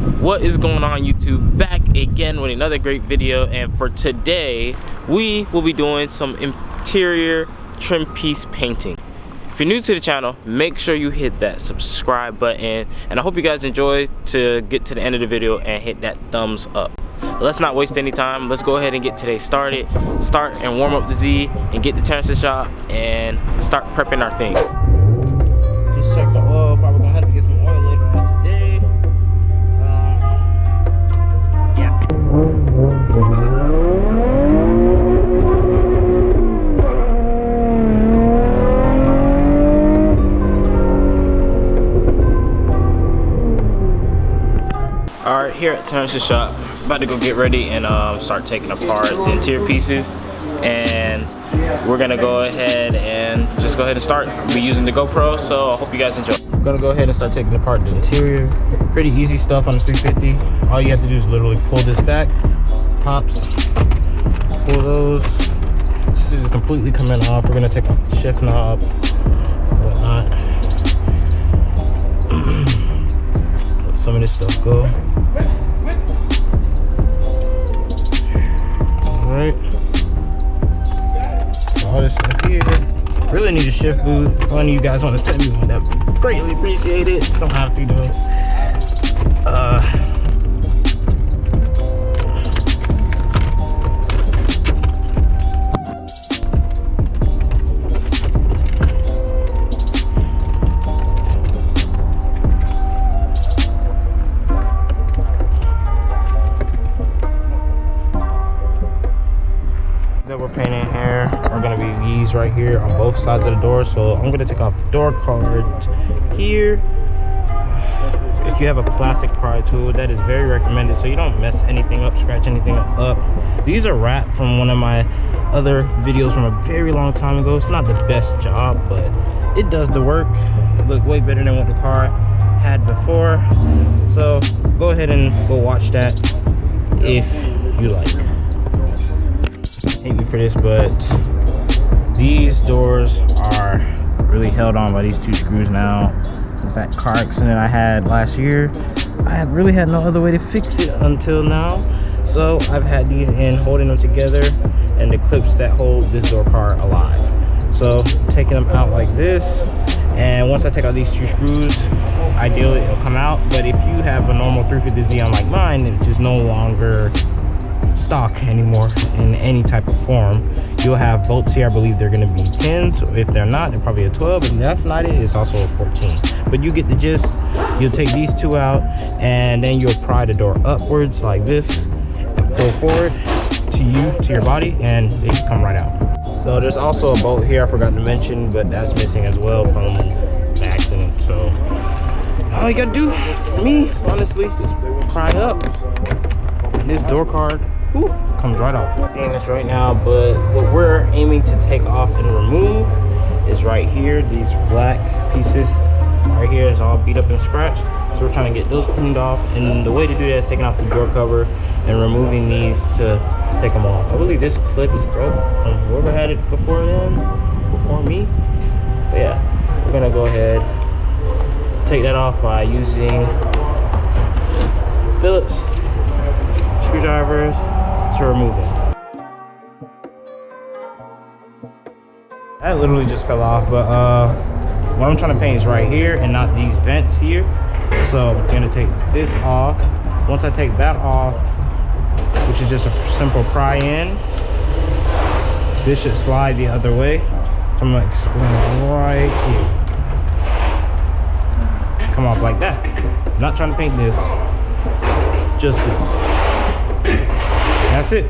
What is going on, YouTube? Back again with another great video, and for today we will be doing some interior trim piece painting. If you're new to the channel, make sure you hit that subscribe button, and I hope you guys enjoy to get to the end of the video and hit that thumbs up. Let's not waste any time. Let's go ahead and get today started. Start and warm up the Z and get the Terrence's shop and start prepping our thing. Just check the oil. Probably gonna have to get some oil later on today. Yeah. Alright, here at Terrence's shop, about to go get ready and start taking apart the interior pieces, and we're gonna go ahead and just go ahead and start. I'll be using the GoPro, so I hope you guys enjoy. I'm gonna go ahead and start taking apart the interior. Pretty easy stuff on the 350. All you have to do is literally pull this back, pops, pull those. This is completely coming off. We're gonna take off the shift knob, whatnot. Let some of this stuff go. Alright. All this stuff here. Really need a shift boot. If one of you guys want to send me one, that would greatly appreciate it. Don't have to though. That we're painting here are going to be these right here on both sides of the door. So I'm going to take off the door card here. If you have a plastic pry tool, that is very recommended so you don't mess anything up, scratch anything up. These are wrapped from one of my other videos from a very long time ago. It's not the best job, but it does the work. It looked way better than what the car had before. So go ahead and go watch that if you like. Hate me for this, but these doors are really held on by these two screws now. Since that car accident I had last year, I have really had no other way to fix it until now. So I've had these in holding them together and the clips that hold this door car alive. So taking them out like this, and once I take out these two screws, ideally it'll come out. But if you have a normal 350Z on like mine, it's just no longer stock anymore in any type of form. You'll have bolts here. I believe they're going to be 10s. So if they're not, they're probably a 12. If that's not it, it's also a 14. But you get the gist. You'll take these two out, and then you'll pry the door upwards like this and pull forward to your body, and they come right out. So there's also a bolt here I forgot to mention, but that's missing as well from the accident. So all you gotta do for me, honestly, just pry up this door card. Ooh, comes right off. Seeing this right now, but what we're aiming to take off and remove is right here. These black pieces right here is all beat up and scratched. So we're trying to get those cleaned off, and the way to do that is taking off the door cover and removing these to take them off. I believe this clip is broke from whoever had it before me. But yeah, we're gonna go ahead take that off by using Phillips screwdrivers to remove it. That literally just fell off, but what I'm trying to paint is right here and not these vents here. So I'm gonna take this off. Once I take that off, which is just a simple pry in, this should slide the other way. So I'm gonna explain right here. Come off like that. I'm not trying to paint this, just this. That's it.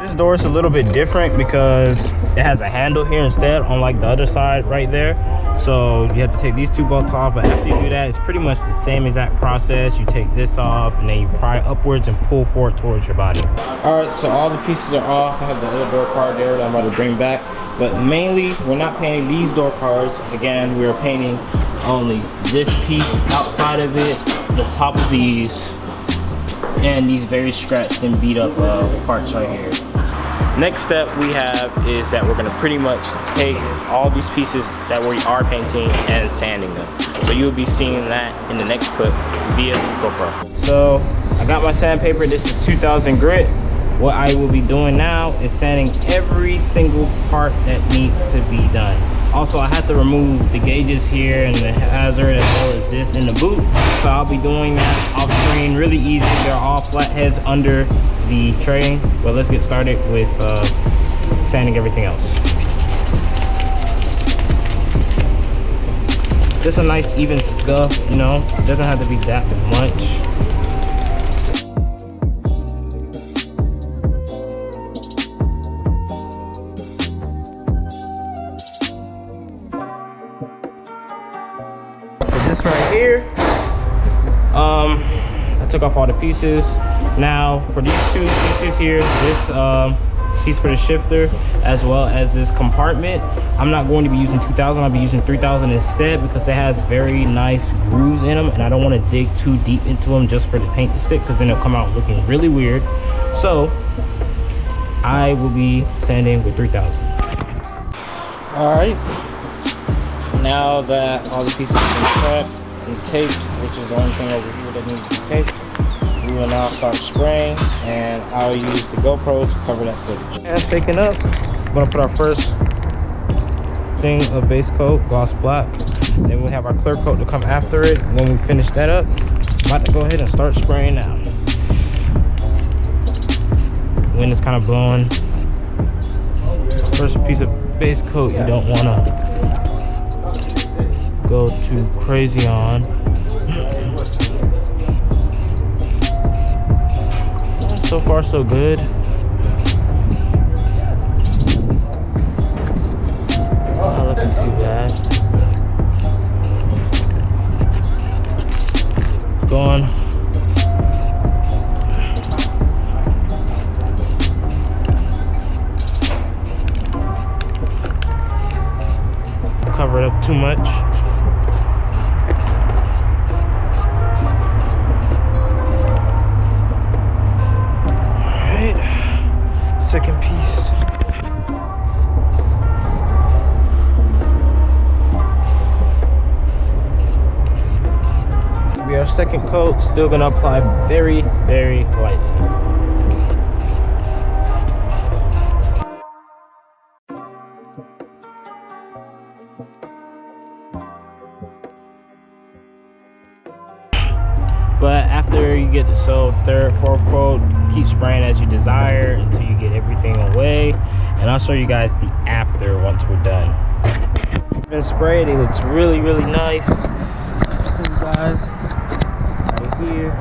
This door is a little bit different because it has a handle here instead, unlike the other side right there. So you have to take these two bolts off, but after you do that, it's pretty much the same exact process. You take this off and then you pry upwards and pull forward towards your body. All right, so all the pieces are off. I have the other door card there that I'm about to bring back, but mainly we're not painting these door cards. Again, we're painting only this piece outside of it, the top of these, and these very scratched and beat up parts right here. Next step we have is that we're gonna pretty much take all these pieces that we are painting and sanding them. So you'll be seeing that in the next clip via GoPro. So I got my sandpaper. This is 2000 grit. What I will be doing now is sanding every single part that needs to be done. Also, I have to remove the gauges here and the hazard as well as this in the boot. So I'll be doing that off screen, really easy. They're all flatheads under the tray. But let's get started with sanding everything else. Just a nice even scuff, you know, it doesn't have to be that much. This right here, I took off all the pieces. Now for these two pieces here, this piece for the shifter as well as this compartment, I'm not going to be using 2000. I'll be using 3000 instead because it has very nice grooves in them and I don't want to dig too deep into them just for the paint to stick, because then it'll come out looking really weird. So I will be sanding with 3000. All right, now that all the pieces have been prepped and taped, which is the only thing over here that needs to be taped, we will now start spraying, and I'll use the GoPro to cover that footage. And taken up, I'm gonna put our first thing of base coat, gloss black. Then we have our clear coat to come after it. When we finish that up, I'm about to go ahead and start spraying now. Wind is kind of blowing. First piece of base coat you don't wanna go too crazy on. So far so good. Not looking too bad. Going. Cover it up too much. Second piece. We are second coat, still gonna apply very, very lightly. But after you get the third, fourth coat, keep spraying as you desire until you get everything away. And I'll show you guys the after once we're done. Been sprayed, it looks really, really nice. See you guys right here.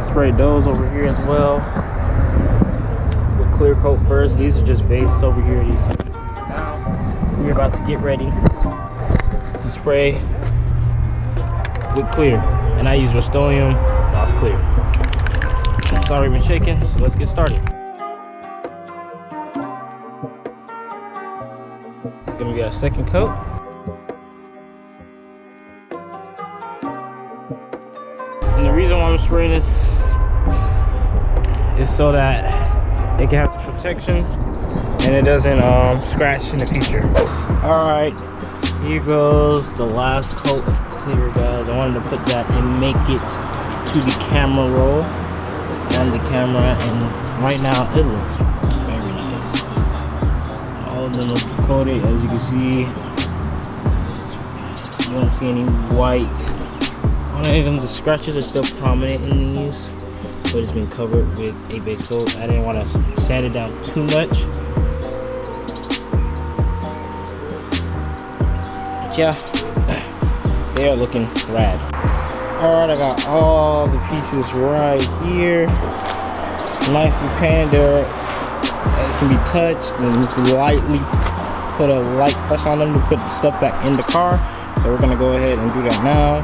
I sprayed those over here as well. With clear coat first. These are just base over here. These two. Now we're about to get ready to spray with clear, and I use Rust-Oleum Gloss Clear. It's already been shaken, so let's get started. It's gonna be our second coat. And the reason why I'm spraying this is so that it can have some protection and it doesn't scratch in the future. All right, here goes the last coat of clear, guys. I wanted to put that and make it to the camera roll and the camera, and right now it looks very nice. All of them are coated, as you can see. You don't see any white on any of them. The scratches are still prominent in these, but it's been covered with a base coat. I didn't want to sand it down too much. But yeah, they are looking rad. Alright, I got all the pieces right here, nicely painted. There, it can be touched, and you can lightly put a light press on them to put the stuff back in the car. So we're gonna go ahead and do that now.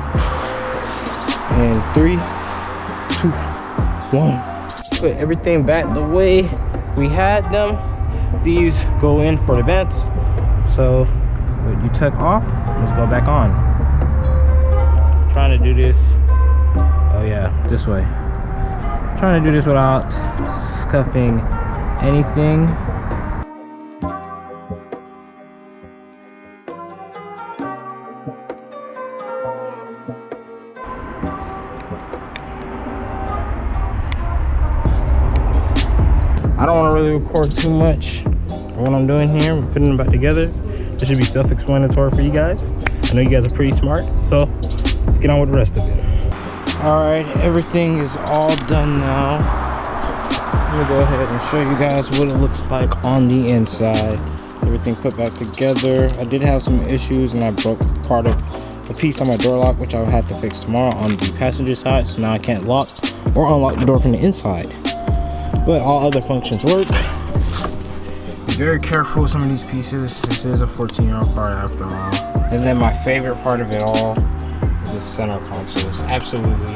And 3, 2, 1. Put everything back the way we had them. These go in for the vents. So what you took off, let's go back on. Trying to do this, oh yeah, this way. trying to do this without scuffing anything. I don't want to really record too much of what I'm doing here. I'm putting them back together. This should be self-explanatory for you guys. I know you guys are pretty smart, so let's get on with the rest of it. All right, everything is all done now. Let me go ahead and show you guys what it looks like on the inside. Everything put back together. I did have some issues and I broke part of a piece on my door lock, which I will have to fix tomorrow on the passenger side, so now I can't lock or unlock the door from the inside. But all other functions work. Be very careful with some of these pieces. This is a 14-year-old car after all. And then my favorite part of it all is the center console. It's absolutely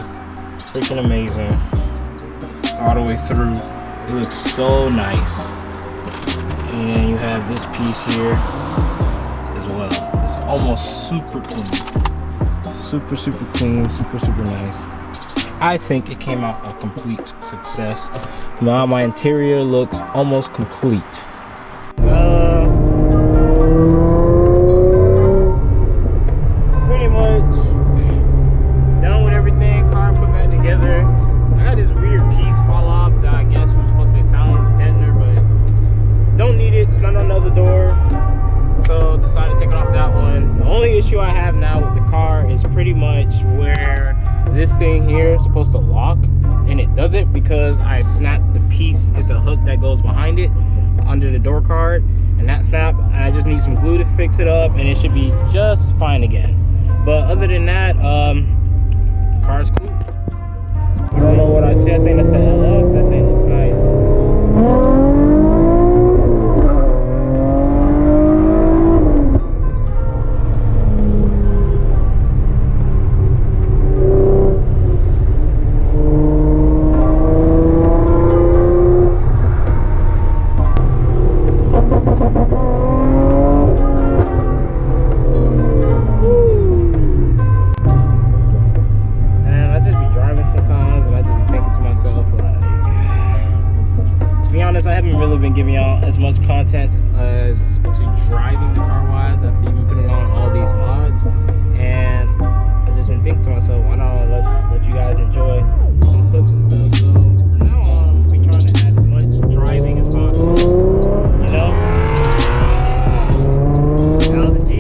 freaking amazing all the way through. It looks so nice. And you have this piece here as well. It's almost super clean. Super clean, super nice. I think it came out a complete success. Now my interior looks almost complete. Pretty much done with everything. Car put back together. I got this weird piece fall off that I guess was supposed to be a sound deadener, but don't need it. It's not on the other door, so decided to take it off that one. The only issue I have now with the car is pretty much where this thing here is supposed to lock and it doesn't, because I snapped the piece. It's a hook that goes behind it under the door card, and that snapped, and I just need some glue to fix it up and it should be just fine again. But other than that, car's cool. I don't know what I see. I think that's the LF. That thing looks nice. I haven't really been giving y'all as much content as to driving the car wise after even putting on all these mods, and I've just been thinking to myself, why not let you guys enjoy some clips and stuff. So from now on, I'll be trying to add as much driving as possible, you know? That was a G.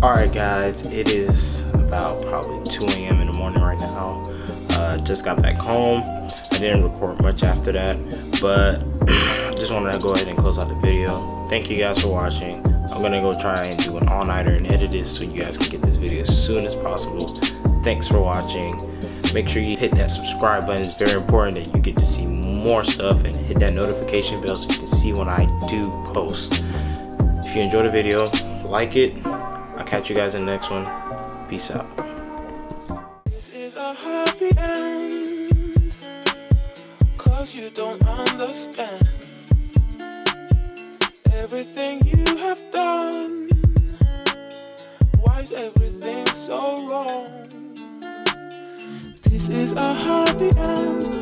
Alright guys, it is about probably 2 a.m. in the morning right now. Just got back home. I didn't record much after that, but just wanted to go ahead and close out the video. Thank you guys for watching. I'm gonna go try and do an all-nighter and edit this so you guys can get this video as soon as possible. Thanks for watching. Make sure you hit that subscribe button. It's very important that you get to see more stuff, and hit that notification bell so you can see when I do post. If you enjoyed the video, like it. I'll catch you guys in the next one. Peace out. This is a happy end, 'cause you don't understand everything you have done. Why is everything so wrong? This is a happy end.